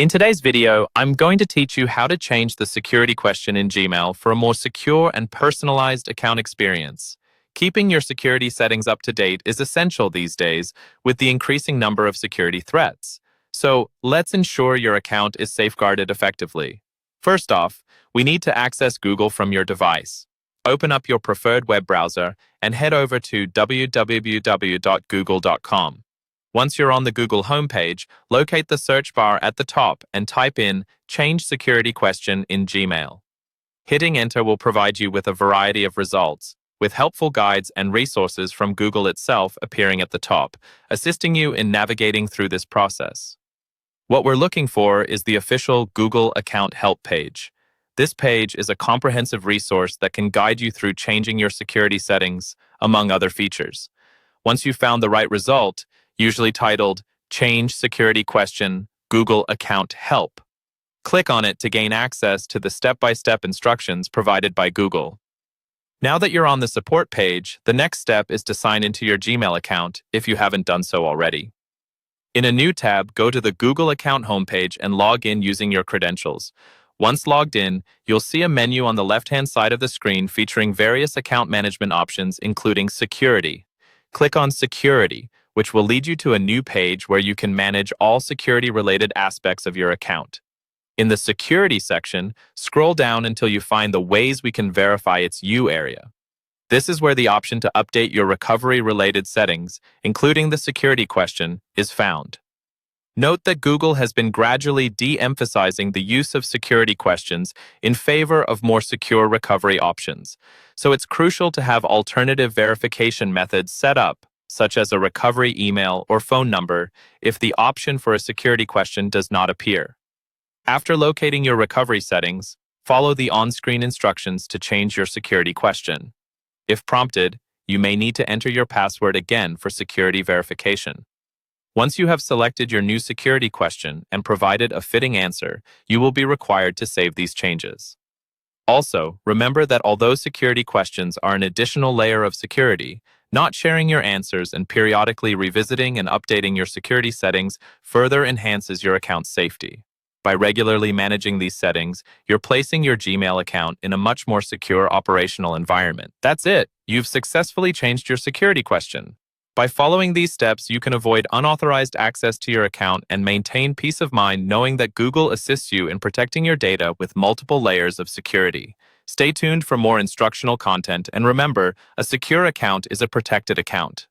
In today's video, I'm going to teach you how to change the security question in Gmail for a more secure and personalized account experience. Keeping your security settings up to date is essential these days with the increasing number of security threats. So let's ensure your account is safeguarded effectively. First off, we need to access Google from your device. Open up your preferred web browser and head over to www.google.com. Once you're on the Google homepage, locate the search bar at the top and type in Change Security Question in Gmail. Hitting Enter will provide you with a variety of results, with helpful guides and resources from Google itself appearing at the top, assisting you in navigating through this process. What we're looking for is the official Google Account Help page. This page is a comprehensive resource that can guide you through changing your security settings, among other features. Once you've found the right result, usually titled Change Security Question Google Account Help, click on it to gain access to the step-by-step instructions provided by Google. Now that you're on the support page, the next step is to sign into your Gmail account if you haven't done so already. In a new tab, go to the Google account homepage and log in using your credentials. Once logged in, you'll see a menu on the left-hand side of the screen featuring various account management options, including Security. Click on Security, which will lead you to a new page where you can manage all security-related aspects of your account. In the Security section, scroll down until you find the Ways we can verify it's you area. This is where the option to update your recovery-related settings, including the security question, is found. Note that Google has been gradually de-emphasizing the use of security questions in favor of more secure recovery options, so it's crucial to have alternative verification methods set up, such as a recovery email or phone number, if the option for a security question does not appear. After locating your recovery settings, follow the on-screen instructions to change your security question. If prompted, you may need to enter your password again for security verification. Once you have selected your new security question and provided a fitting answer, you will be required to save these changes. Also, remember that although security questions are an additional layer of security, not sharing your answers and periodically revisiting and updating your security settings further enhances your account's safety. By regularly managing these settings, you're placing your Gmail account in a much more secure operational environment. That's it! You've successfully changed your security question. By following these steps, you can avoid unauthorized access to your account and maintain peace of mind knowing that Google assists you in protecting your data with multiple layers of security. Stay tuned for more instructional content, and remember, a secure account is a protected account.